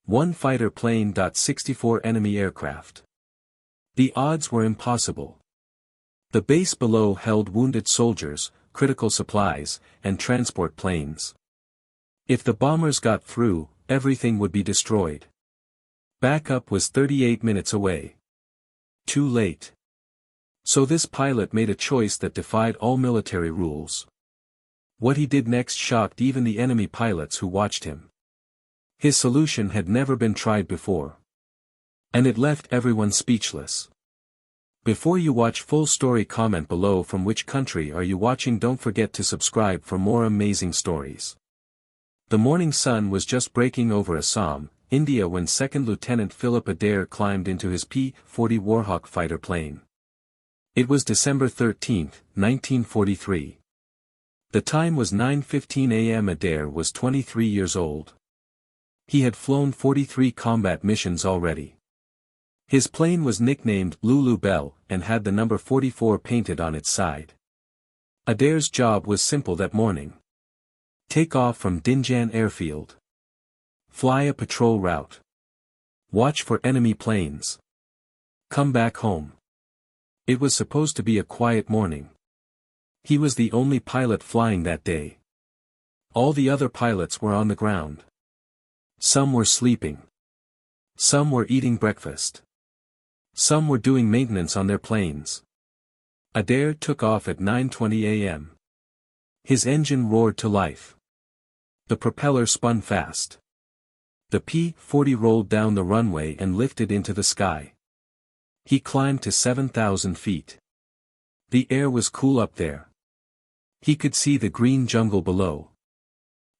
One fighter plane. 64 enemy aircraft. The odds were impossible. The base below held wounded soldiers, critical supplies, and transport planes. If the bombers got through, everything would be destroyed. Backup was 38 minutes away. Too late. So this pilot made a choice that defied all military rules. What he did next shocked even the enemy pilots who watched him. His solution had never been tried before. And it left everyone speechless. Before you watch full story, comment below from which country are you watching. Don't forget to subscribe for more amazing stories. The morning sun was just breaking over Assam, India when 2nd Lieutenant Philip Adair climbed into his P-40 Warhawk fighter plane. It was December 13, 1943. The time was 9:15 a.m. Adair was 23 years old. He had flown 43 combat missions already. His plane was nicknamed Lulu Bell and had the number 44 painted on its side. Adair's job was simple that morning. Take off from Dinjan airfield. Fly a patrol route. Watch for enemy planes. Come back home. It was supposed to be a quiet morning. He was the only pilot flying that day. All the other pilots were on the ground. Some were sleeping. Some were eating breakfast. Some were doing maintenance on their planes. Adair took off at 9:20 a.m. His engine roared to life. The propeller spun fast. The P-40 rolled down the runway and lifted into the sky. He climbed to 7,000 feet. The air was cool up there. He could see the green jungle below.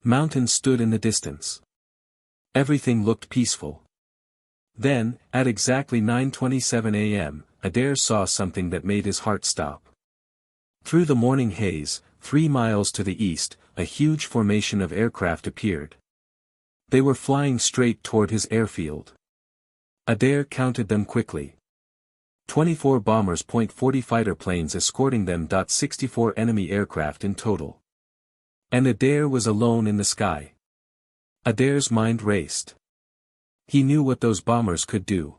Mountains stood in the distance. Everything looked peaceful. Then, at exactly 9:27 a.m., Adair saw something that made his heart stop. Through the morning haze, 3 miles to the east, a huge formation of aircraft appeared. They were flying straight toward his airfield. Adair counted them quickly. 24 bombers. .40 fighter planes escorting them. 64 enemy aircraft in total. And Adair was alone in the sky. Adair's mind raced. He knew what those bombers could do.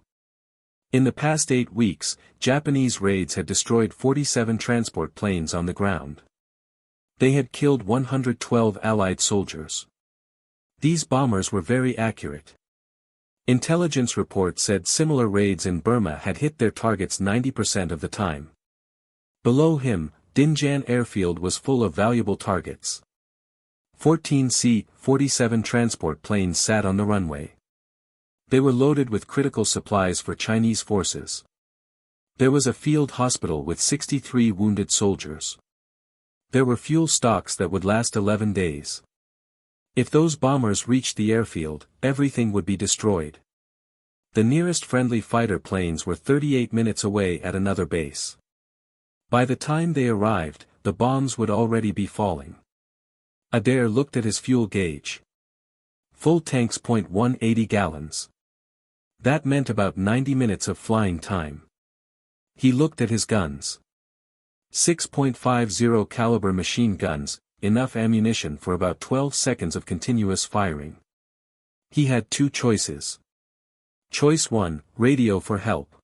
In the past 8 weeks, Japanese raids had destroyed 47 transport planes on the ground. They had killed 112 Allied soldiers. These bombers were very accurate. Intelligence reports said similar raids in Burma had hit their targets 90% of the time. Below him, Dinjan airfield was full of valuable targets. 14 C-47 transport planes sat on the runway. They were loaded with critical supplies for Chinese forces. There was a field hospital with 63 wounded soldiers. There were fuel stocks that would last 11 days. If those bombers reached the airfield, everything would be destroyed. The nearest friendly fighter planes were 38 minutes away at another base. By the time they arrived, the bombs would already be falling. Adair looked at his fuel gauge. Full tanks. 180 gallons. That meant about 90 minutes of flying time. He looked at his guns. 6.50 caliber machine guns, enough ammunition for about 12 seconds of continuous firing. He had 2 choices. Choice 1, radio for help.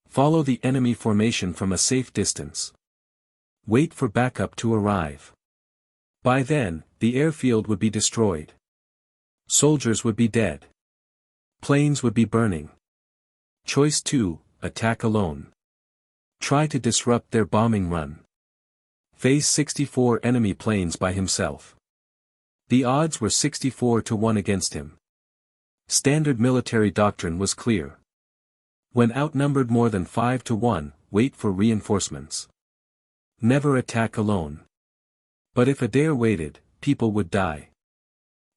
Follow the enemy formation from a safe distance. Wait for backup to arrive. By then, the airfield would be destroyed. Soldiers would be dead. Planes would be burning. Choice 2, attack alone. Try to disrupt their bombing run. Face 64 enemy planes by himself. The odds were 64 to 1 against him. Standard military doctrine was clear. When outnumbered more than 5 to 1, wait for reinforcements. Never attack alone. But if Adair waited, people would die.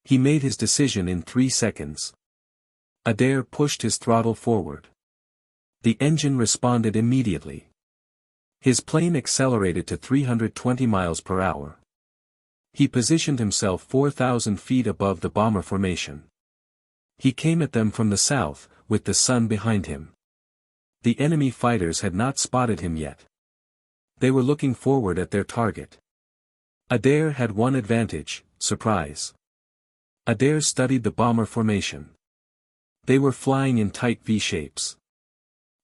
He made his decision in 3 seconds. Adair pushed his throttle forward. The engine responded immediately. His plane accelerated to 320 miles per hour. He positioned himself 4,000 feet above the bomber formation. He came at them from the south, with the sun behind him. The enemy fighters had not spotted him yet. They were looking forward at their target. Adair had one advantage: surprise. Adair studied the bomber formation. They were flying in tight V-shapes.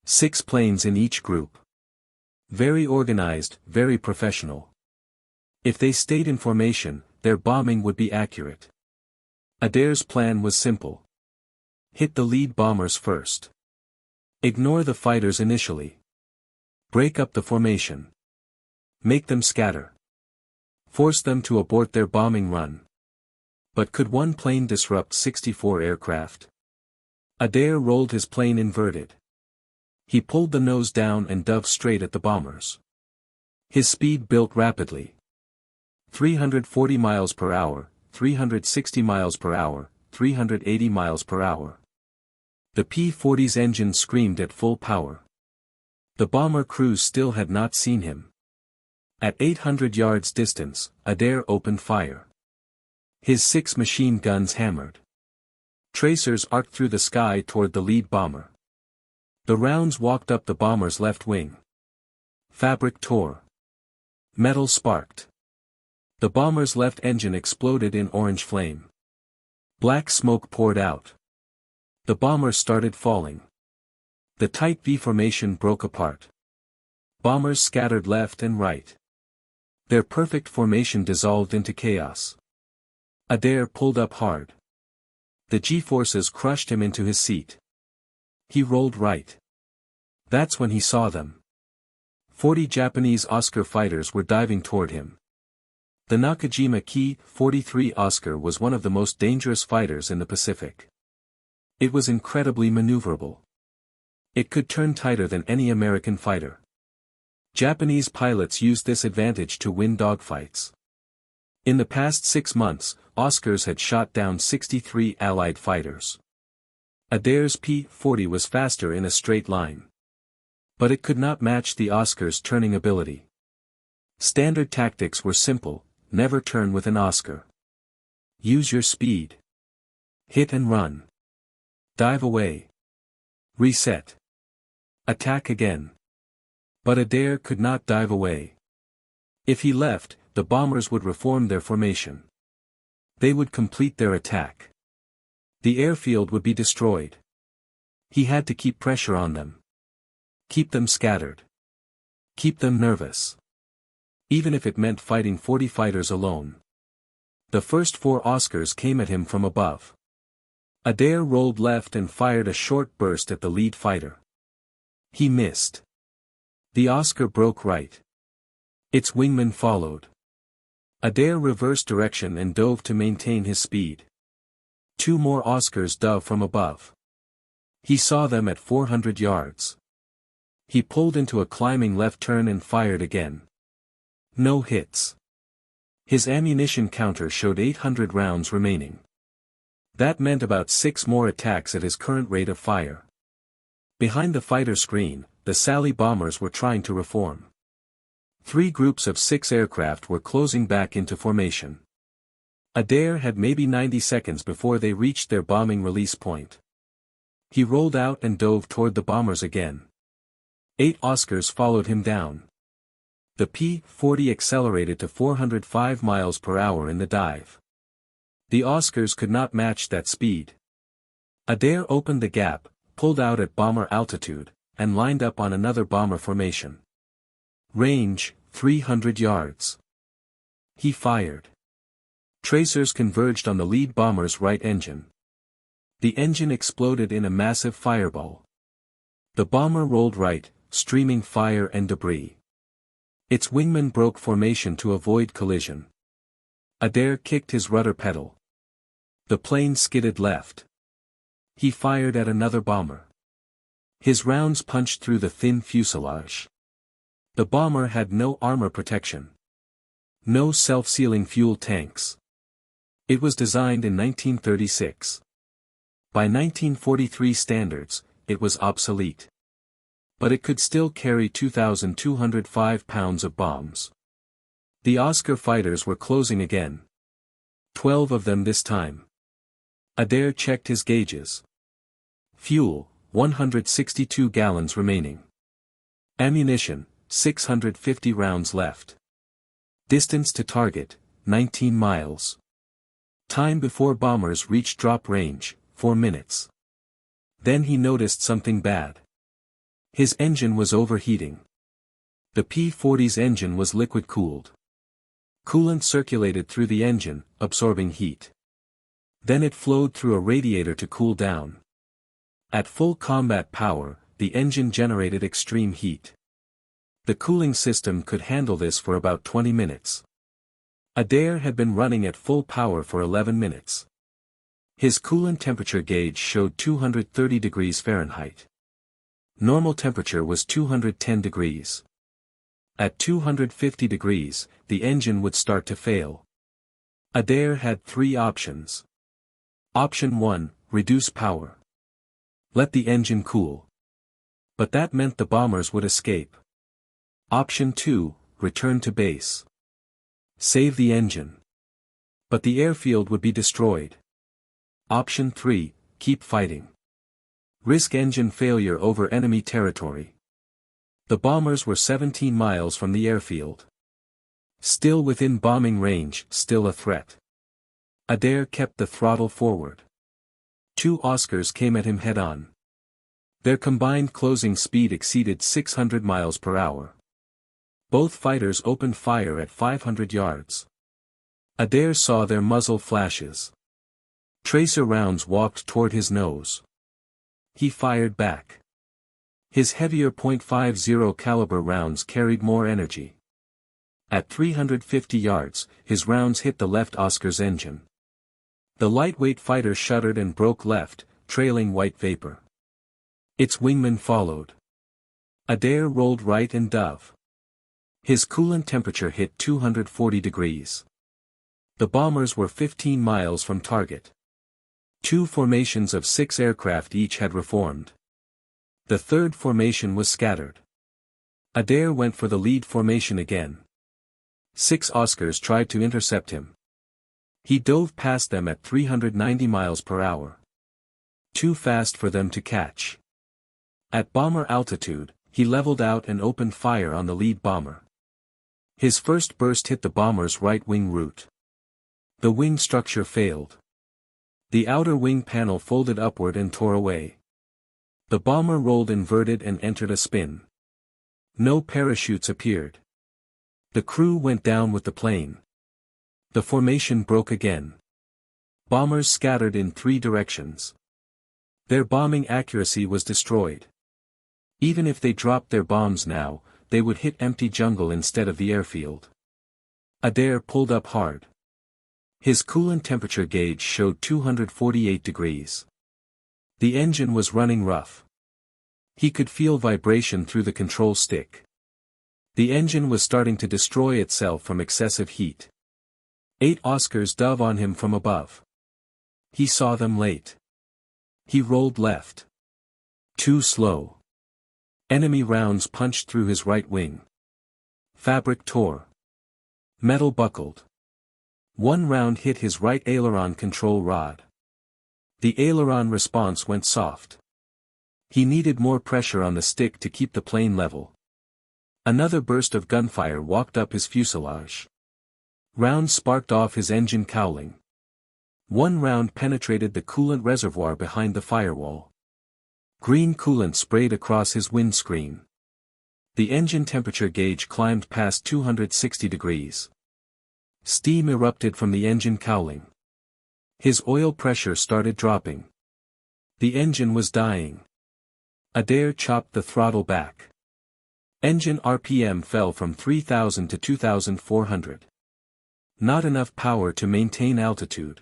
6 planes in each group. Very organized, very professional. If they stayed in formation, their bombing would be accurate. Adair's plan was simple. Hit the lead bombers first. Ignore the fighters initially. Break up the formation. Make them scatter. Force them to abort their bombing run. But could one plane disrupt 64 aircraft? Adair rolled his plane inverted. He pulled the nose down and dove straight at the bombers. His speed built rapidly. 340 miles per hour, 360 miles per hour, 380 miles per hour. The P-40's engine screamed at full power. The bomber crews still had not seen him. At 800 yards distance, Adair opened fire. His 6 machine guns hammered. Tracers arced through the sky toward the lead bomber. The rounds walked up the bomber's left wing. Fabric tore. Metal sparked. The bomber's left engine exploded in orange flame. Black smoke poured out. The bomber started falling. The tight V formation broke apart. Bombers scattered left and right. Their perfect formation dissolved into chaos. Adair pulled up hard. The G-forces crushed him into his seat. He rolled right. That's when he saw them. 40 Japanese Oscar fighters were diving toward him. The Nakajima Ki-43 Oscar was one of the most dangerous fighters in the Pacific. It was incredibly maneuverable. It could turn tighter than any American fighter. Japanese pilots used this advantage to win dogfights. In the past 6 months, Oscars had shot down 63 Allied fighters. Adair's P-40 was faster in a straight line. But it could not match the Oscar's turning ability. Standard tactics were simple: never turn with an Oscar. Use your speed. Hit and run. Dive away. Reset. Attack again. But Adair could not dive away. If he left, the bombers would reform their formation. They would complete their attack. The airfield would be destroyed. He had to keep pressure on them. Keep them scattered. Keep them nervous. Even if it meant fighting 40 fighters alone. The first 4 Oscars came at him from above. Adair rolled left and fired a short burst at the lead fighter. He missed. The Oscar broke right. Its wingman followed. Adair reversed direction and dove to maintain his speed. 2 more Oscars dove from above. He saw them at 400 yards. He pulled into a climbing left turn and fired again. No hits. His ammunition counter showed 800 rounds remaining. That meant about 6 more attacks at his current rate of fire. Behind the fighter screen, the Sally bombers were trying to reform. 3 groups of 6 aircraft were closing back into formation. Adair had maybe 90 seconds before they reached their bombing release point. He rolled out and dove toward the bombers again. 8 Oscars followed him down. The P-40 accelerated to 405 miles per hour in the dive. The Oscars could not match that speed. Adair opened the gap, pulled out at bomber altitude, and lined up on another bomber formation. Range, 300 yards. He fired. Tracers converged on the lead bomber's right engine. The engine exploded in a massive fireball. The bomber rolled right, streaming fire and debris. Its wingman broke formation to avoid collision. Adair kicked his rudder pedal. The plane skidded left. He fired at another bomber. His rounds punched through the thin fuselage. The bomber had no armor protection. No self-sealing fuel tanks. It was designed in 1936. By 1943 standards, it was obsolete. But it could still carry 2,205 pounds of bombs. The Oscar fighters were closing again. 12 of them this time. Adair checked his gauges. Fuel, 162 gallons remaining. Ammunition, 650 rounds left. Distance to target, 19 miles. Time before bombers reach drop range, 4 minutes. Then he noticed something bad. His engine was overheating. The P-40's engine was liquid-cooled. Coolant circulated through the engine, absorbing heat. Then it flowed through a radiator to cool down. At full combat power, the engine generated extreme heat. The cooling system could handle this for about 20 minutes. Adair had been running at full power for 11 minutes. His coolant temperature gauge showed 230 degrees Fahrenheit. Normal temperature was 210 degrees. At 250 degrees, the engine would start to fail. Adair had three options. Option 1, reduce power. Let the engine cool. But that meant the bombers would escape. Option 2, return to base. Save the engine. But the airfield would be destroyed. Option 3, keep fighting. Risk engine failure over enemy territory. The bombers were 17 miles from the airfield. Still within bombing range, still a threat. Adair kept the throttle forward. Two Oscars came at him head-on. Their combined closing speed exceeded 600 miles per hour. Both fighters opened fire at 500 yards. Adair saw their muzzle flashes. Tracer rounds walked toward his nose. He fired back. His heavier .50 caliber rounds carried more energy. At 350 yards, his rounds hit the left Oscar's engine. The lightweight fighter shuddered and broke left, trailing white vapor. Its wingman followed. Adair rolled right and dove. His coolant temperature hit 240 degrees. The bombers were 15 miles from target. Two formations of 6 aircraft each had reformed. The third formation was scattered. Adair went for the lead formation again. 6 Oscars tried to intercept him. He dove past them at 390 miles per hour. Too fast for them to catch. At bomber altitude, he leveled out and opened fire on the lead bomber. His first burst hit the bomber's right wing root. The wing structure failed. The outer wing panel folded upward and tore away. The bomber rolled inverted and entered a spin. No parachutes appeared. The crew went down with the plane. The formation broke again. Bombers scattered in 3 directions. Their bombing accuracy was destroyed. Even if they dropped their bombs now, they would hit empty jungle instead of the airfield. Adair pulled up hard. His coolant temperature gauge showed 248 degrees. The engine was running rough. He could feel vibration through the control stick. The engine was starting to destroy itself from excessive heat. 8 Oscars dove on him from above. He saw them late. He rolled left. Too slow. Enemy rounds punched through his right wing. Fabric tore. Metal buckled. One round hit his right aileron control rod. The aileron response went soft. He needed more pressure on the stick to keep the plane level. Another burst of gunfire walked up his fuselage. Rounds sparked off his engine cowling. One round penetrated the coolant reservoir behind the firewall. Green coolant sprayed across his windscreen. The engine temperature gauge climbed past 260 degrees. Steam erupted from the engine cowling. His oil pressure started dropping. The engine was dying. Adair chopped the throttle back. Engine RPM fell from 3,000 to 2,400. Not enough power to maintain altitude.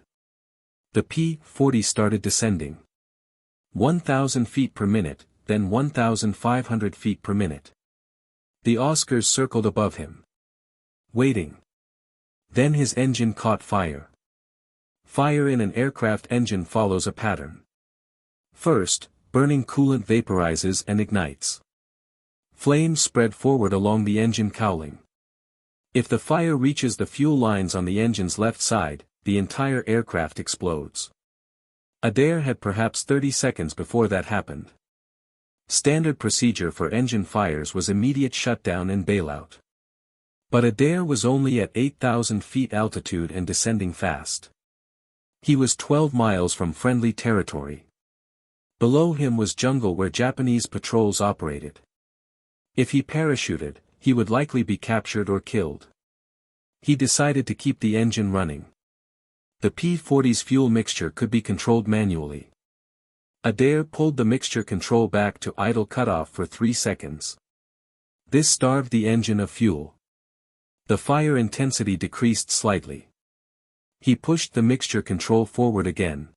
The P-40 started descending. 1,000 feet per minute, then 1,500 feet per minute. The Oscars circled above him. Waiting. Then his engine caught fire. Fire in an aircraft engine follows a pattern. First, burning coolant vaporizes and ignites. Flames spread forward along the engine cowling. If the fire reaches the fuel lines on the engine's left side, the entire aircraft explodes. Adair had perhaps 30 seconds before that happened. Standard procedure for engine fires was immediate shutdown and bailout. But Adair was only at 8,000 feet altitude and descending fast. He was 12 miles from friendly territory. Below him was jungle where Japanese patrols operated. If he parachuted, he would likely be captured or killed. He decided to keep the engine running. The P-40's fuel mixture could be controlled manually. Adair pulled the mixture control back to idle cutoff for 3 seconds. This starved the engine of fuel. The fire intensity decreased slightly. He pushed the mixture control forward again.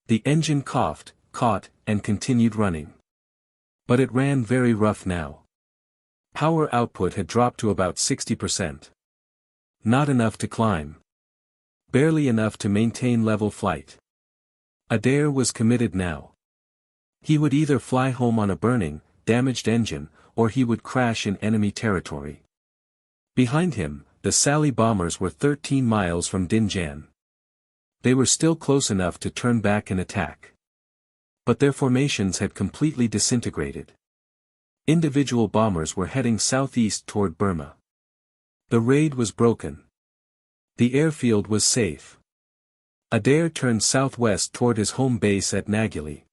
The engine coughed, caught, and continued running. But it ran very rough now. Power output had dropped to about 60%. Not enough to climb. Barely enough to maintain level flight. Adair was committed now. He would either fly home on a burning, damaged engine, or he would crash in enemy territory. Behind him, the Sally bombers were 13 miles from Dinjan. They were still close enough to turn back and attack. But their formations had completely disintegrated. Individual bombers were heading southeast toward Burma. The raid was broken. The airfield was safe. Adair turned southwest toward his home base at Nagili.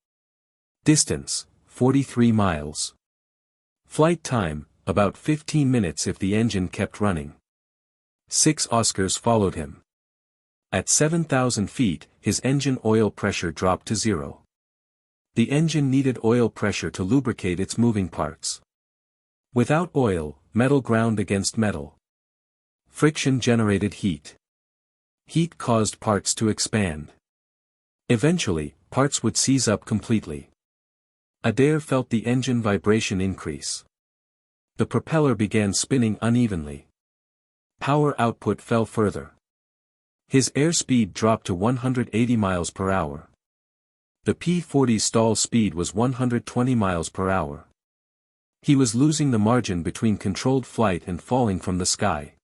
Distance, 43 miles. Flight time, about 15 minutes if the engine kept running. 6 Oscars followed him. At 7,000 feet, his engine oil pressure dropped to 0. The engine needed oil pressure to lubricate its moving parts. Without oil, metal ground against metal. Friction generated heat. Heat caused parts to expand. Eventually, parts would seize up completely. Adair felt the engine vibration increase. The propeller began spinning unevenly. Power output fell further. His airspeed dropped to 180 miles per hour. The P-40's stall speed was 120 miles per hour. He was losing the margin between controlled flight and falling from the sky.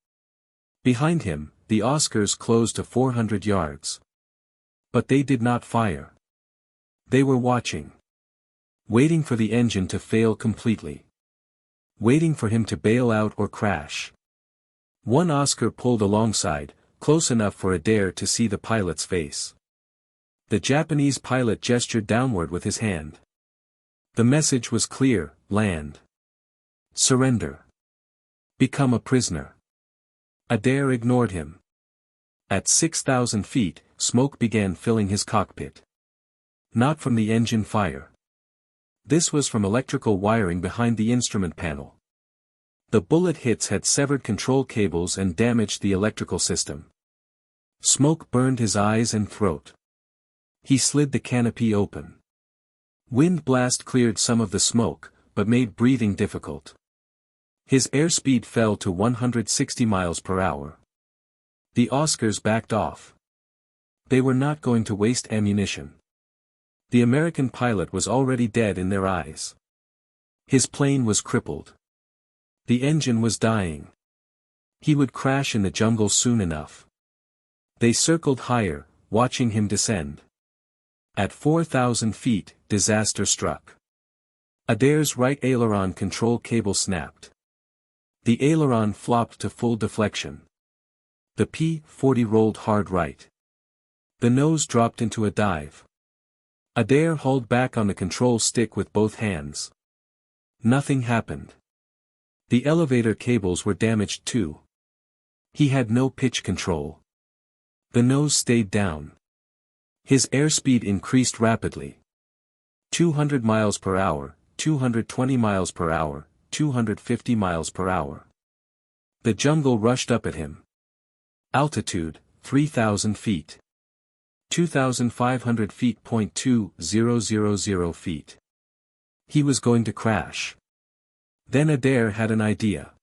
Behind him, the Oscars closed to 400 yards. But they did not fire. They were watching. Waiting for the engine to fail completely. Waiting for him to bail out or crash. One Oscar pulled alongside, close enough for Adair to see the pilot's face. The Japanese pilot gestured downward with his hand. The message was clear: land. Surrender. Become a prisoner. Adair ignored him. At 6,000 feet, smoke began filling his cockpit. Not from the engine fire. This was from electrical wiring behind the instrument panel. The bullet hits had severed control cables and damaged the electrical system. Smoke burned his eyes and throat. He slid the canopy open. Wind blast cleared some of the smoke, but made breathing difficult. His airspeed fell to 160 miles per hour. The Oscars backed off. They were not going to waste ammunition. The American pilot was already dead in their eyes. His plane was crippled. The engine was dying. He would crash in the jungle soon enough. They circled higher, watching him descend. At 4,000 feet, disaster struck. Adair's right aileron control cable snapped. The aileron flopped to full deflection. The P-40 rolled hard right. The nose dropped into a dive. Adair hauled back on the control stick with both hands. Nothing happened. The elevator cables were damaged too. He had no pitch control. The nose stayed down. His airspeed increased rapidly. 200 miles per hour, 220 miles per hour, 250 miles per hour. The jungle rushed up at him. Altitude, 3,000 feet. 2,500 feet. 2,000 feet. He was going to crash. Then Adair had an idea.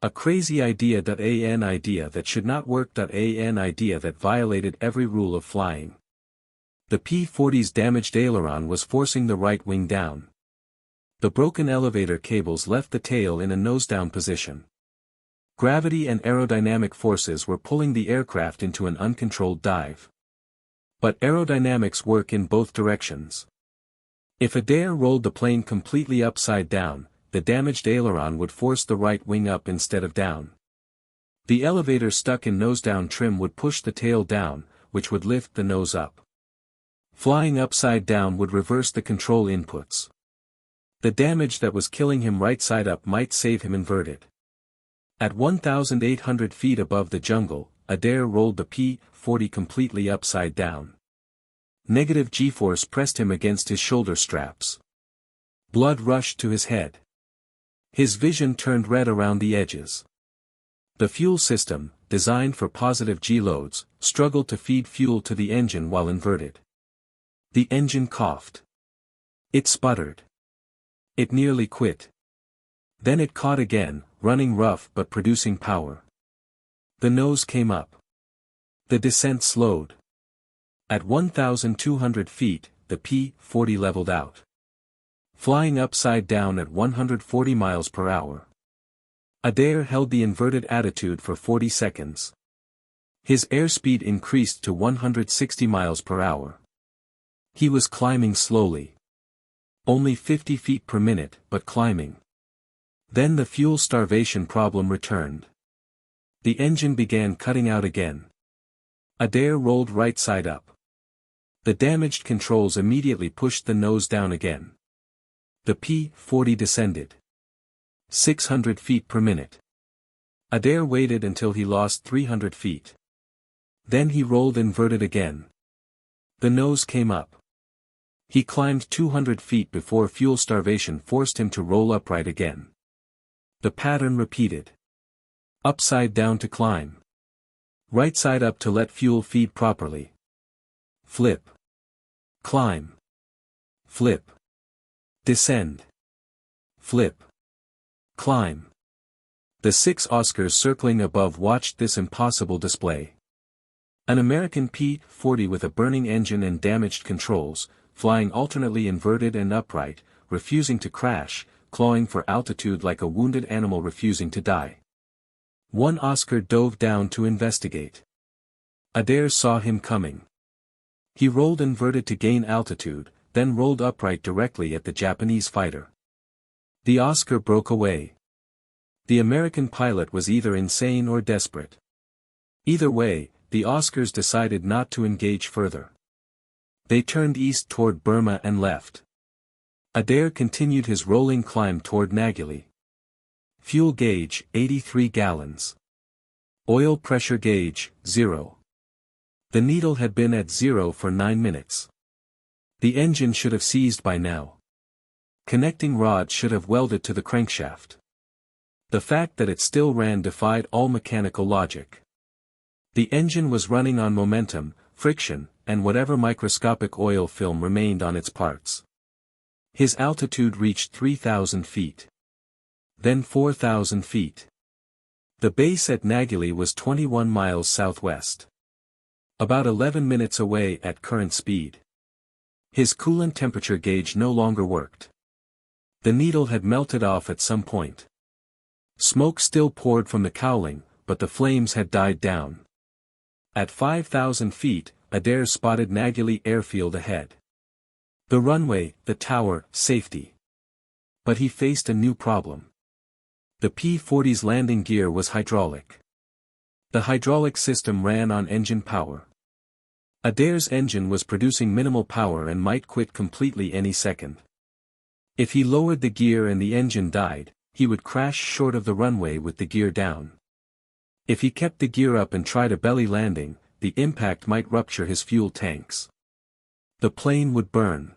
A crazy idea. An idea that should not work. An idea that violated every rule of flying. The P-40's damaged aileron was forcing the right wing down. The broken elevator cables left the tail in a nose-down position. Gravity and aerodynamic forces were pulling the aircraft into an uncontrolled dive. But aerodynamics work in both directions. If Adair rolled the plane completely upside down, the damaged aileron would force the right wing up instead of down. The elevator stuck in nose-down trim would push the tail down, which would lift the nose up. Flying upside down would reverse the control inputs. The damage that was killing him right side up might save him inverted. At 1,800 feet above the jungle, Adair rolled the P-40 completely upside down. Negative G-force pressed him against his shoulder straps. Blood rushed to his head. His vision turned red around the edges. The fuel system, designed for positive G-loads, struggled to feed fuel to the engine while inverted. The engine coughed. It sputtered. It nearly quit. Then it caught again, running rough but producing power. The nose came up. The descent slowed. At 1,200 feet, the P-40 leveled out. Flying upside down at 140 miles per hour. Adair held the inverted attitude for 40 seconds. His airspeed increased to 160 miles per hour. He was climbing slowly. Only 50 feet per minute, but climbing. Then the fuel starvation problem returned. The engine began cutting out again. Adair rolled right side up. The damaged controls immediately pushed the nose down again. The P-40 descended. 600 feet per minute. Adair waited until he lost 300 feet. Then he rolled inverted again. The nose came up. He climbed 200 feet before fuel starvation forced him to roll upright again. The pattern repeated. Upside down to climb. Right side up to let fuel feed properly. Flip. Climb. Flip. Descend. Flip. Climb. The 6 Oscars circling above watched this impossible display. An American P-40 with a burning engine and damaged controls, flying alternately inverted and upright, refusing to crash, clawing for altitude like a wounded animal refusing to die. One Oscar dove down to investigate. Adair saw him coming. He rolled inverted to gain altitude, then rolled upright directly at the Japanese fighter. The Oscar broke away. The American pilot was either insane or desperate. Either way, the Oscars decided not to engage further. They turned east toward Burma and left. Adair continued his rolling climb toward Nagili. Fuel gauge, 83 gallons. Oil pressure gauge, 0. The needle had been at 0 for 9 minutes. The engine should have seized by now. Connecting rod should have welded to the crankshaft. The fact that it still ran defied all mechanical logic. The engine was running on momentum, friction, and whatever microscopic oil film remained on its parts. His altitude reached 3,000 feet. Then 4,000 feet. The base at Nagili was 21 miles southwest. About 11 minutes away at current speed. His coolant temperature gauge no longer worked. The needle had melted off at some point. Smoke still poured from the cowling, but the flames had died down. At 5,000 feet, Adair spotted Nagili airfield ahead. The runway, the tower, safety. But he faced a new problem. The P-40's landing gear was hydraulic. The hydraulic system ran on engine power. Adair's engine was producing minimal power and might quit completely any second. If he lowered the gear and the engine died, he would crash short of the runway with the gear down. If he kept the gear up and tried a belly landing, the impact might rupture his fuel tanks. The plane would burn.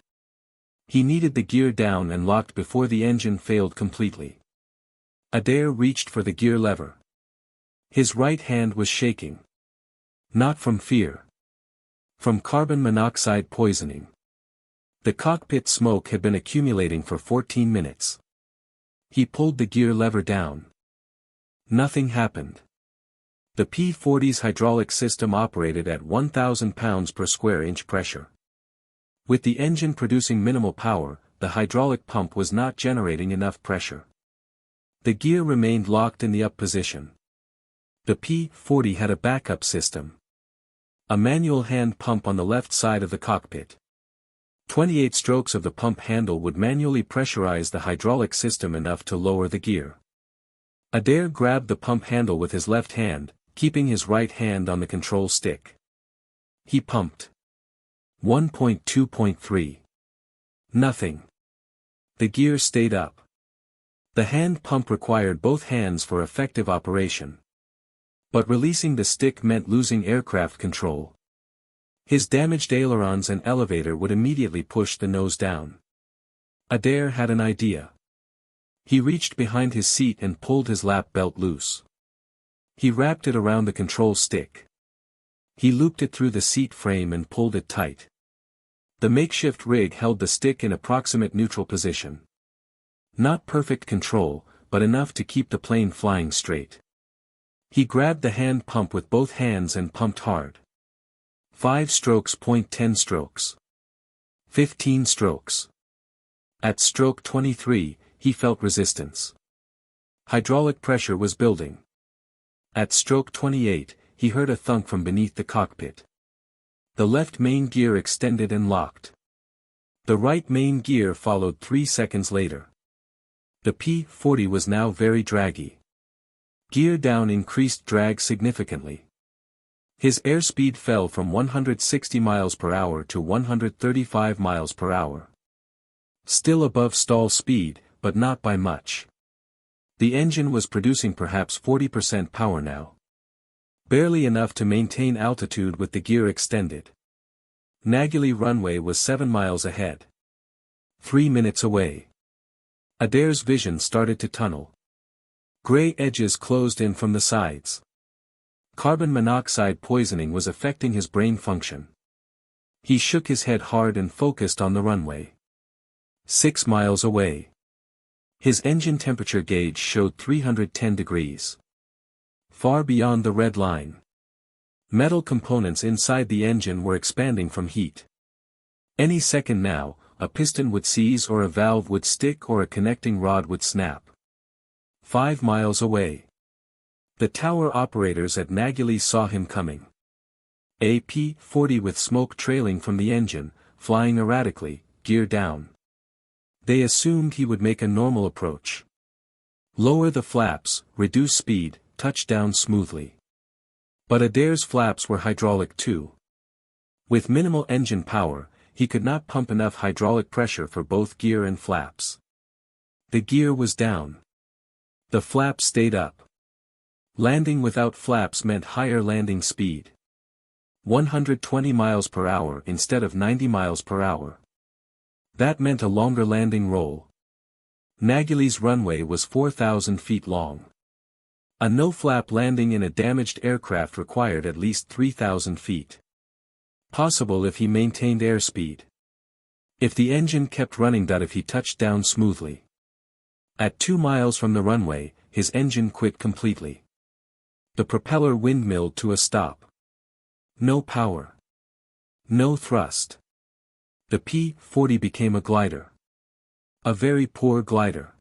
He needed the gear down and locked before the engine failed completely. Adair reached for the gear lever. His right hand was shaking. Not from fear. From carbon monoxide poisoning. The cockpit smoke had been accumulating for 14 minutes. He pulled the gear lever down. Nothing happened. The P-40's hydraulic system operated at 1,000 pounds per square inch pressure. With the engine producing minimal power, the hydraulic pump was not generating enough pressure. The gear remained locked in the up position. The P-40 had a backup system. A manual hand pump on the left side of the cockpit. 28 strokes of the pump handle would manually pressurize the hydraulic system enough to lower the gear. Adair grabbed the pump handle with his left hand, keeping his right hand on the control stick. He pumped. 1.2.3. Nothing. The gear stayed up. The hand pump required both hands for effective operation. But releasing the stick meant losing aircraft control. His damaged ailerons and elevator would immediately push the nose down. Adair had an idea. He reached behind his seat and pulled his lap belt loose. He wrapped it around the control stick. He looped it through the seat frame and pulled it tight. The makeshift rig held the stick in approximate neutral position. Not perfect control, but enough to keep the plane flying straight. He grabbed the hand pump with both hands and pumped hard. 5 strokes. 10 strokes. 15 strokes. At stroke 23, he felt resistance. Hydraulic pressure was building. At stroke 28, he heard a thunk from beneath the cockpit. The left main gear extended and locked. The right main gear followed 3 seconds later. The P-40 was now very draggy. Gear down increased drag significantly. His airspeed fell from 160 miles per hour to 135 miles per hour. Still above stall speed, but not by much. The engine was producing perhaps 40% power now. Barely enough to maintain altitude with the gear extended. Naegeli runway was 7 miles ahead. 3 minutes away. Adair's vision started to tunnel. Gray edges closed in from the sides. Carbon monoxide poisoning was affecting his brain function. He shook his head hard and focused on the runway. 6 miles away. His engine temperature gauge showed 310 degrees. Far beyond the red line. Metal components inside the engine were expanding from heat. Any second now, a piston would seize or a valve would stick or a connecting rod would snap. 5 miles away. The tower operators at Naegeli saw him coming. A P-40 with smoke trailing from the engine, flying erratically, gear down. They assumed he would make a normal approach. Lower the flaps, reduce speed, touch down smoothly. But Adair's flaps were hydraulic too. With minimal engine power, he could not pump enough hydraulic pressure for both gear and flaps. The gear was down. The flaps stayed up. Landing without flaps meant higher landing speed. 120 miles per hour instead of 90 miles per hour. That meant a longer landing roll. Naegeli's runway was 4,000 feet long. A no-flap landing in a damaged aircraft required at least 3,000 feet. Possible if he maintained airspeed. If the engine kept running. If he touched down smoothly. At 2 miles from the runway, his engine quit completely. The propeller windmilled to a stop. No power. No thrust. The P-40 became a glider. A very poor glider.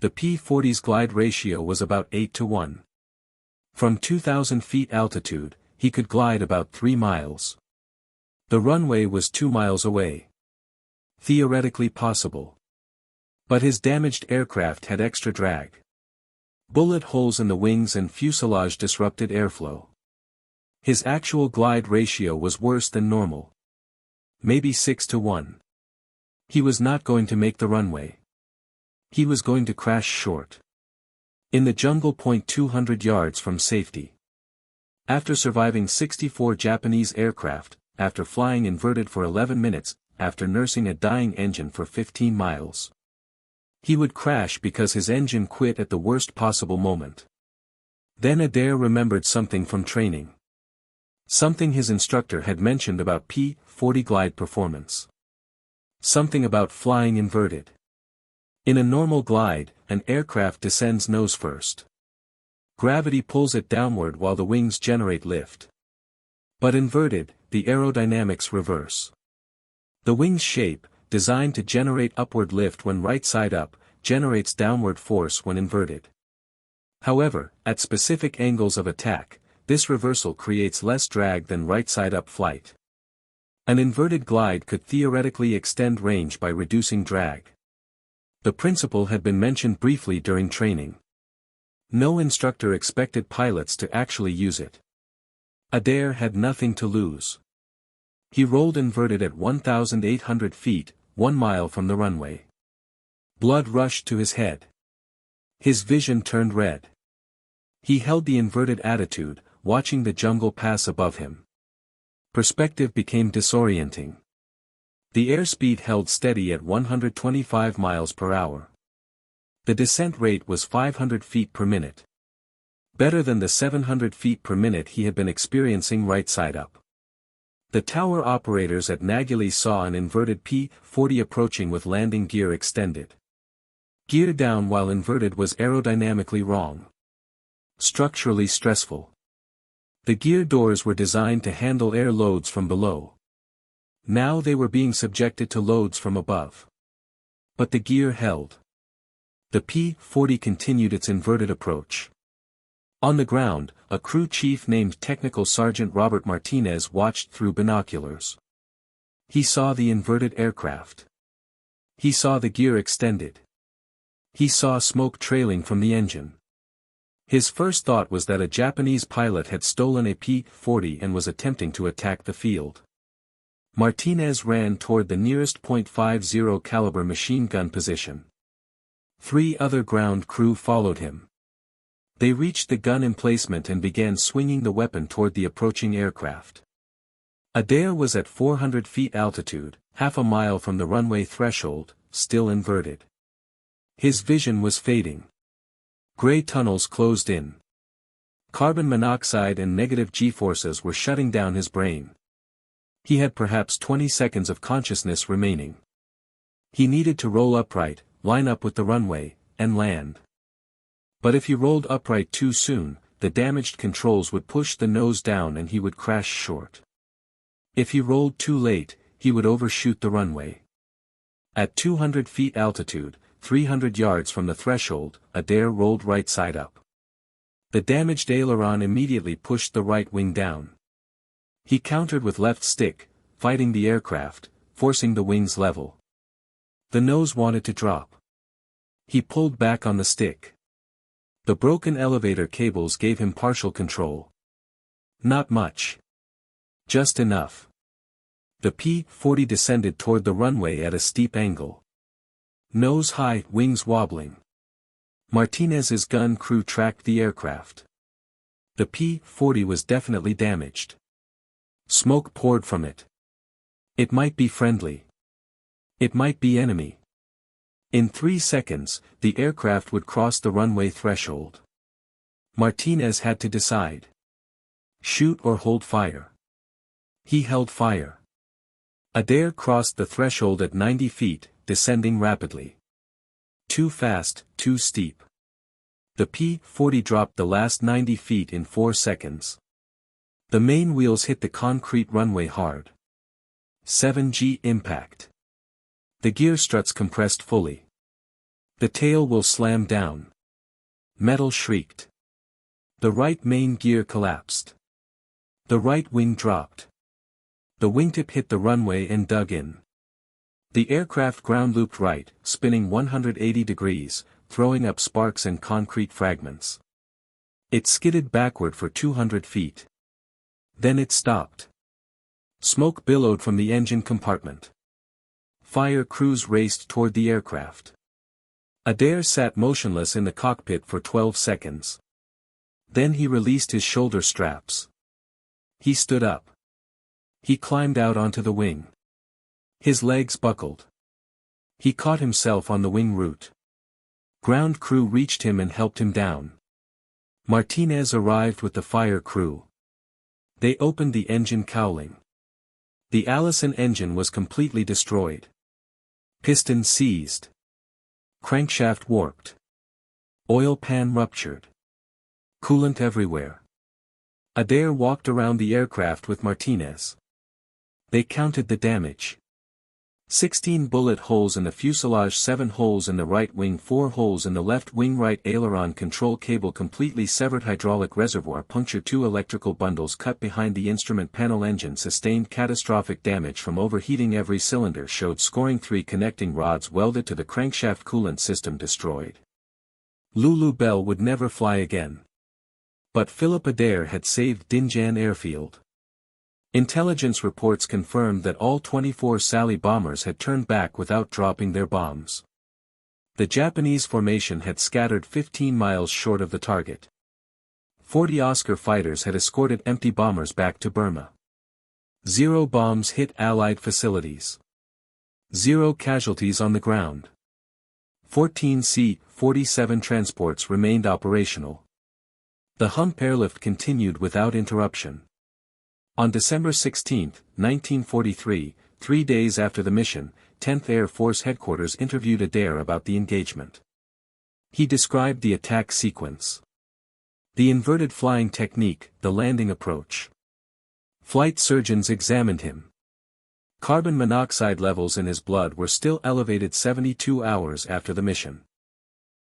The P-40's glide ratio was about 8 to 1. From 2,000 feet altitude, he could glide about 3 miles. The runway was 2 miles away. Theoretically possible. But his damaged aircraft had extra drag. Bullet holes in the wings and fuselage disrupted airflow. His actual glide ratio was worse than normal. Maybe 6 to 1. He was not going to make the runway. He was going to crash short. In the jungle. 200 yards from safety. After surviving 64 Japanese aircraft, after flying inverted for 11 minutes, after nursing a dying engine for 15 miles. He would crash because his engine quit at the worst possible moment. Then Adair remembered something from training. Something his instructor had mentioned about P-40 glide performance. Something about flying inverted. In a normal glide, an aircraft descends nose first. Gravity pulls it downward while the wings generate lift. But inverted, the aerodynamics reverse. The wing's shape, designed to generate upward lift when right side up, generates downward force when inverted. However, at specific angles of attack, this reversal creates less drag than right side up flight. An inverted glide could theoretically extend range by reducing drag. The principle had been mentioned briefly during training. No instructor expected pilots to actually use it. Adair had nothing to lose. He rolled inverted at 1,800 feet, 1 mile from the runway. Blood rushed to his head. His vision turned red. He held the inverted attitude, watching the jungle pass above him. Perspective became disorienting. The airspeed held steady at 125 miles per hour. The descent rate was 500 feet per minute. Better than the 700 feet per minute he had been experiencing right side up. The tower operators at Nagili saw an inverted P-40 approaching with landing gear extended. Gear down while inverted was aerodynamically wrong. Structurally stressful. The gear doors were designed to handle air loads from below. Now they were being subjected to loads from above. But the gear held. The P-40 continued its inverted approach. On the ground, a crew chief named Technical Sergeant Robert Martinez watched through binoculars. He saw the inverted aircraft. He saw the gear extended. He saw smoke trailing from the engine. His first thought was that a Japanese pilot had stolen a P-40 and was attempting to attack the field. Martinez ran toward the nearest .50 caliber machine gun position. 3 other ground crew followed him. They reached the gun emplacement and began swinging the weapon toward the approaching aircraft. Adair was at 400 feet altitude, half a mile from the runway threshold, still inverted. His vision was fading. Gray tunnels closed in. Carbon monoxide and negative G-forces were shutting down his brain. He had perhaps 20 seconds of consciousness remaining. He needed to roll upright, line up with the runway, and land. But if he rolled upright too soon, the damaged controls would push the nose down and he would crash short. If he rolled too late, he would overshoot the runway. At 200 feet altitude, 300 yards from the threshold, Adair rolled right side up. The damaged aileron immediately pushed the right wing down. He countered with left stick, fighting the aircraft, forcing the wings level. The nose wanted to drop. He pulled back on the stick. The broken elevator cables gave him partial control. Not much. Just enough. The P-40 descended toward the runway at a steep angle. Nose high, wings wobbling. Martinez's gun crew tracked the aircraft. The P-40 was definitely damaged. Smoke poured from it. It might be friendly. It might be enemy. In 3 seconds, the aircraft would cross the runway threshold. Martinez had to decide. Shoot or hold fire. He held fire. Adair crossed the threshold at 90 feet, descending rapidly. Too fast, too steep. The P-40 dropped the last 90 feet in 4 seconds. The main wheels hit the concrete runway hard. 7G impact. The gear struts compressed fully. The tail will slam down. Metal shrieked. The right main gear collapsed. The right wing dropped. The wingtip hit the runway and dug in. The aircraft ground looped right, spinning 180 degrees, throwing up sparks and concrete fragments. It skidded backward for 200 feet. Then it stopped. Smoke billowed from the engine compartment. Fire crews raced toward the aircraft. Adair sat motionless in the cockpit for 12 seconds. Then he released his shoulder straps. He stood up. He climbed out onto the wing. His legs buckled. He caught himself on the wing root. Ground crew reached him and helped him down. Martinez arrived with the fire crew. They opened the engine cowling. The Allison engine was completely destroyed. Piston seized. Crankshaft warped. Oil pan ruptured. Coolant everywhere. Adair walked around the aircraft with Martinez. They counted the damage. 16 bullet holes in the fuselage, 7 holes in the right wing, 4 holes in the left wing, right aileron control cable completely severed, hydraulic reservoir punctured, 2 electrical bundles cut behind the instrument panel, engine sustained catastrophic damage from overheating, every cylinder showed scoring, 3 connecting rods welded to the crankshaft, coolant system destroyed. Lulu Bell would never fly again. But Philip Adair had saved Dinjan Airfield. Intelligence reports confirmed that all 24 Sally bombers had turned back without dropping their bombs. The Japanese formation had scattered 15 miles short of the target. 40 Oscar fighters had escorted empty bombers back to Burma. 0 bombs hit Allied facilities. 0 casualties on the ground. 14 C-47 transports remained operational. The hump airlift continued without interruption. On December 16, 1943, 3 days after the mission, 10th Air Force Headquarters interviewed Adair about the engagement. He described the attack sequence. The inverted flying technique, the landing approach. Flight surgeons examined him. Carbon monoxide levels in his blood were still elevated 72 hours after the mission.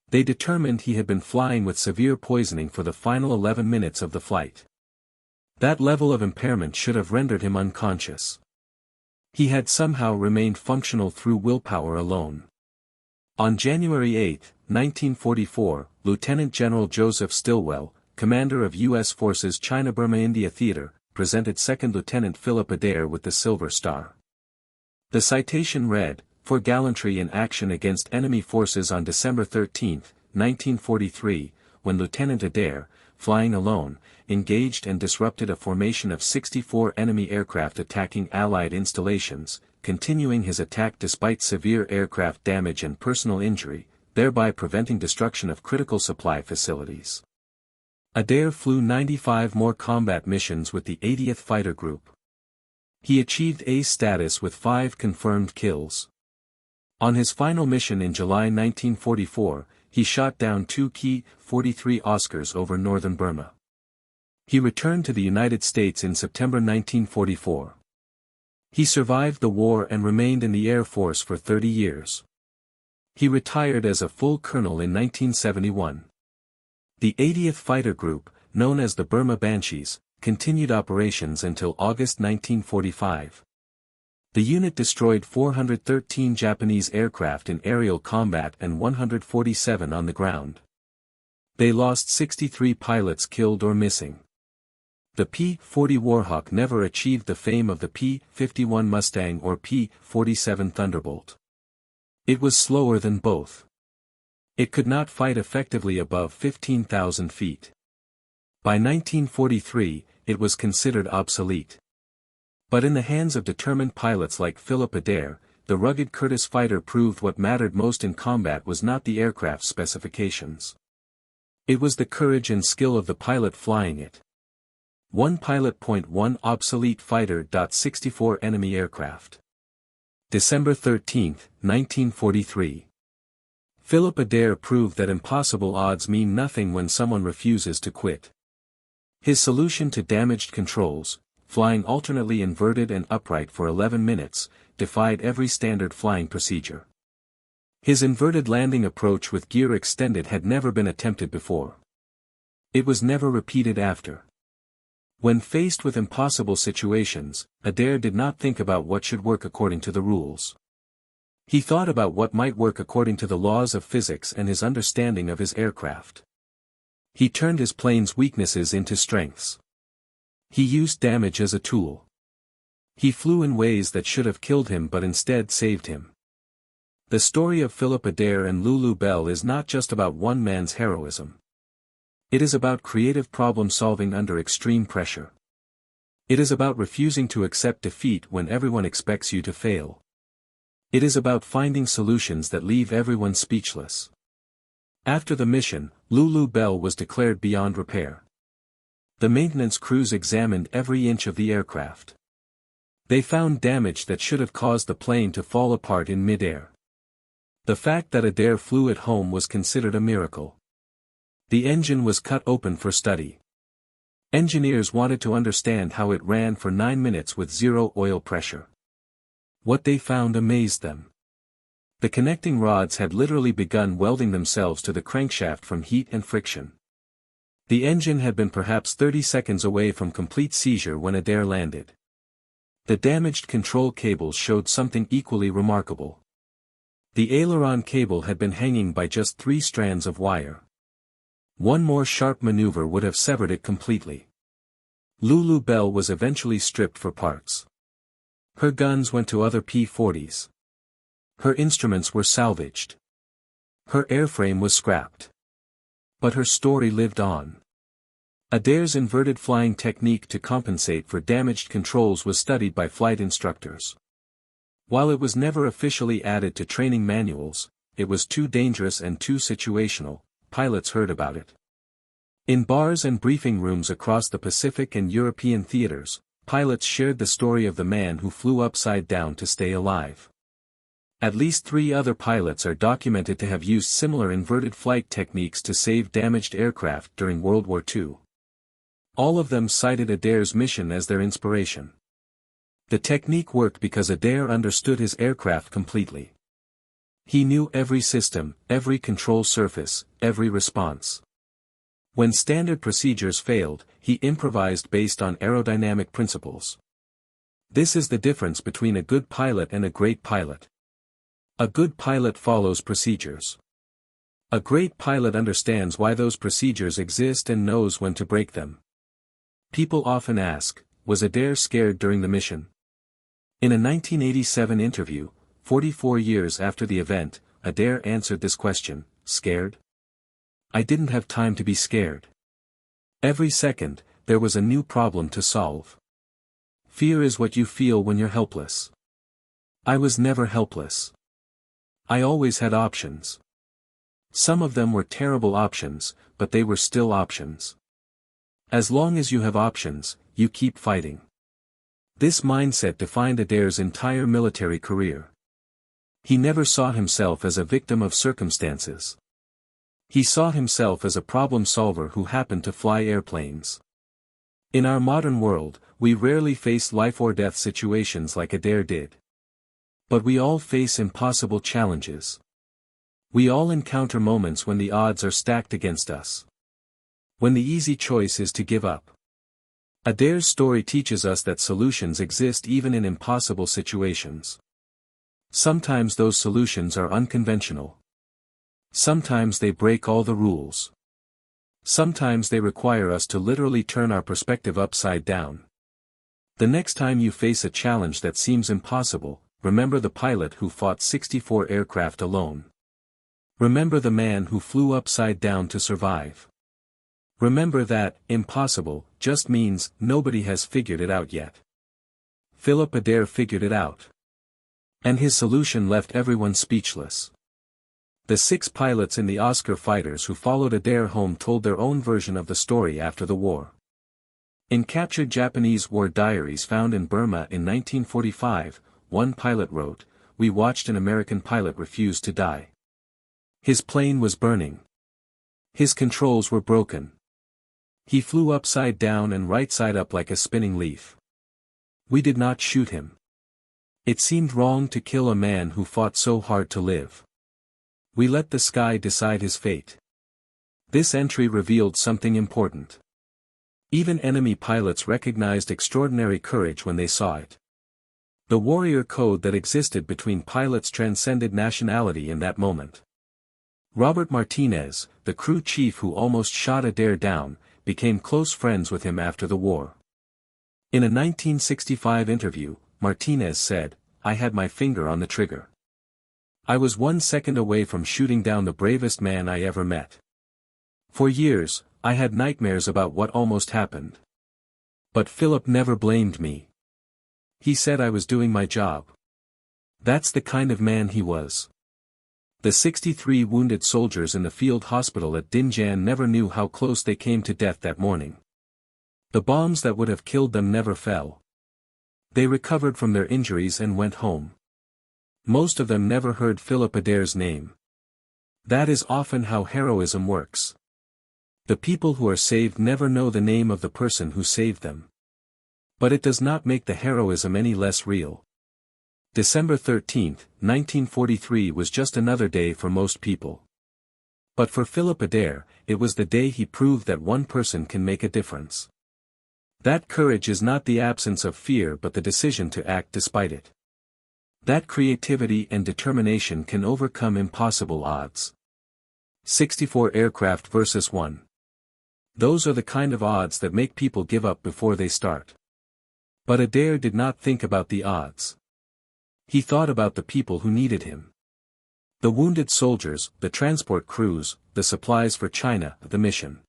They determined he had been flying with severe poisoning for the final 11 minutes of the flight. That level of impairment should have rendered him unconscious. He had somehow remained functional through willpower alone. On January 8, 1944, Lieutenant General Joseph Stilwell, commander of U.S. Forces China-Burma-India Theater, presented Second Lieutenant Philip Adair with the Silver Star. The citation read, "For gallantry in action against enemy forces on December 13, 1943, when Lieutenant Adair, flying alone, engaged and disrupted a formation of 64 enemy aircraft attacking Allied installations, continuing his attack despite severe aircraft damage and personal injury, thereby preventing destruction of critical supply facilities." Adair flew 95 more combat missions with the 80th Fighter Group. He achieved ace status with 5 confirmed kills. On his final mission in July 1944, he shot down 2 P-43 Oscars over northern Burma. He returned to the United States in September 1944. He survived the war and remained in the Air Force for 30 years. He retired as a full colonel in 1971. The 80th Fighter Group, known as the Burma Banshees, continued operations until August 1945. The unit destroyed 413 Japanese aircraft in aerial combat and 147 on the ground. They lost 63 pilots killed or missing. The P-40 Warhawk never achieved the fame of the P-51 Mustang or P-47 Thunderbolt. It was slower than both. It could not fight effectively above 15,000 feet. By 1943, it was considered obsolete. But in the hands of determined pilots like Philip Adair, the rugged Curtiss fighter proved what mattered most in combat was not the aircraft's specifications. It was the courage and skill of the pilot flying it. One pilot. 1 Obsolete fighter. 64 enemy aircraft. December 13, 1943. Philip Adair proved that impossible odds mean nothing when someone refuses to quit. His solution to damaged controls, flying alternately inverted and upright for 11 minutes, defied every standard flying procedure. His inverted landing approach with gear extended had never been attempted before. It was never repeated after. When faced with impossible situations, Adair did not think about what should work according to the rules. He thought about what might work according to the laws of physics and his understanding of his aircraft. He turned his plane's weaknesses into strengths. He used damage as a tool. He flew in ways that should have killed him but instead saved him. The story of Philip Adair and Lulu Bell is not just about one man's heroism. It is about creative problem-solving under extreme pressure. It is about refusing to accept defeat when everyone expects you to fail. It is about finding solutions that leave everyone speechless. After the mission, Lulu Bell was declared beyond repair. The maintenance crews examined every inch of the aircraft. They found damage that should have caused the plane to fall apart in mid-air. The fact that Adair flew at home was considered a miracle. The engine was cut open for study. Engineers wanted to understand how it ran for 9 minutes with zero oil pressure. What they found amazed them. The connecting rods had literally begun welding themselves to the crankshaft from heat and friction. The engine had been perhaps 30 seconds away from complete seizure when Adair landed. The damaged control cables showed something equally remarkable. The aileron cable had been hanging by just 3 strands of wire. One more sharp maneuver would have severed it completely. Lulu Bell was eventually stripped for parts. Her guns went to other P-40s. Her instruments were salvaged. Her airframe was scrapped. But her story lived on. Adair's inverted flying technique to compensate for damaged controls was studied by flight instructors. While it was never officially added to training manuals, it was too dangerous and too situational. Pilots heard about it. In bars and briefing rooms across the Pacific and European theaters, pilots shared the story of the man who flew upside down to stay alive. At least 3 other pilots are documented to have used similar inverted flight techniques to save damaged aircraft during World War II. All of them cited Adair's mission as their inspiration. The technique worked because Adair understood his aircraft completely. He knew every system, every control surface, every response. When standard procedures failed, he improvised based on aerodynamic principles. This is the difference between a good pilot and a great pilot. A good pilot follows procedures. A great pilot understands why those procedures exist and knows when to break them. People often ask, was Adair scared during the mission? In a 1987 interview, 44 years after the event, Adair answered this question, scared? I didn't have time to be scared. Every second, there was a new problem to solve. Fear is what you feel when you're helpless. I was never helpless. I always had options. Some of them were terrible options, but they were still options. As long as you have options, you keep fighting. This mindset defined Adair's entire military career. He never saw himself as a victim of circumstances. He saw himself as a problem solver who happened to fly airplanes. In our modern world, we rarely face life-or-death situations like Adair did. But we all face impossible challenges. We all encounter moments when the odds are stacked against us. When the easy choice is to give up. Adair's story teaches us that solutions exist even in impossible situations. Sometimes those solutions are unconventional. Sometimes they break all the rules. Sometimes they require us to literally turn our perspective upside down. The next time you face a challenge that seems impossible, remember the pilot who fought 64 aircraft alone. Remember the man who flew upside down to survive. Remember that, impossible, just means, nobody has figured it out yet. Philip Adair figured it out. And his solution left everyone speechless. The 6 pilots in the Oscar fighters who followed Adair home told their own version of the story after the war. In captured Japanese war diaries found in Burma in 1945, one pilot wrote, "We watched an American pilot refuse to die. His plane was burning. His controls were broken. He flew upside down and right side up like a spinning leaf. We did not shoot him. It seemed wrong to kill a man who fought so hard to live. We let the sky decide his fate." This entry revealed something important. Even enemy pilots recognized extraordinary courage when they saw it. The warrior code that existed between pilots transcended nationality in that moment. Robert Martinez, the crew chief who almost shot Adair down, became close friends with him after the war. In a 1965 interview, Martinez said, "I had my finger on the trigger. I was 1 second away from shooting down the bravest man I ever met. For years, I had nightmares about what almost happened. But Philip never blamed me. He said I was doing my job." That's the kind of man he was. The 63 wounded soldiers in the field hospital at Dinjan never knew how close they came to death that morning. The bombs that would have killed them never fell. They recovered from their injuries and went home. Most of them never heard Philip Adair's name. That is often how heroism works. The people who are saved never know the name of the person who saved them. But it does not make the heroism any less real. December 13, 1943 was just another day for most people. But for Philip Adair, it was the day he proved that one person can make a difference. That courage is not the absence of fear but the decision to act despite it. That creativity and determination can overcome impossible odds. 64 aircraft versus 1. Those are the kind of odds that make people give up before they start. But Adair did not think about the odds. He thought about the people who needed him. The wounded soldiers, the transport crews, the supplies for China, the mission.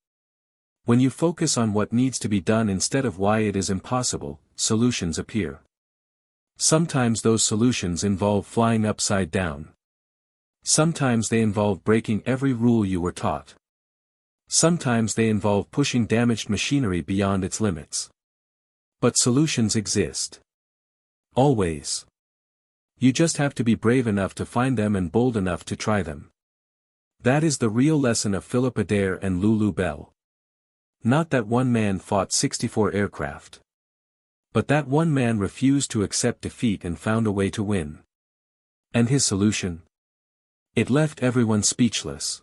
When you focus on what needs to be done instead of why it is impossible, solutions appear. Sometimes those solutions involve flying upside down. Sometimes they involve breaking every rule you were taught. Sometimes they involve pushing damaged machinery beyond its limits. But solutions exist. Always. You just have to be brave enough to find them and bold enough to try them. That is the real lesson of Philip Adair and Lulu Bell. Not that one man fought 64 aircraft. But that one man refused to accept defeat and found a way to win. And his solution? It left everyone speechless.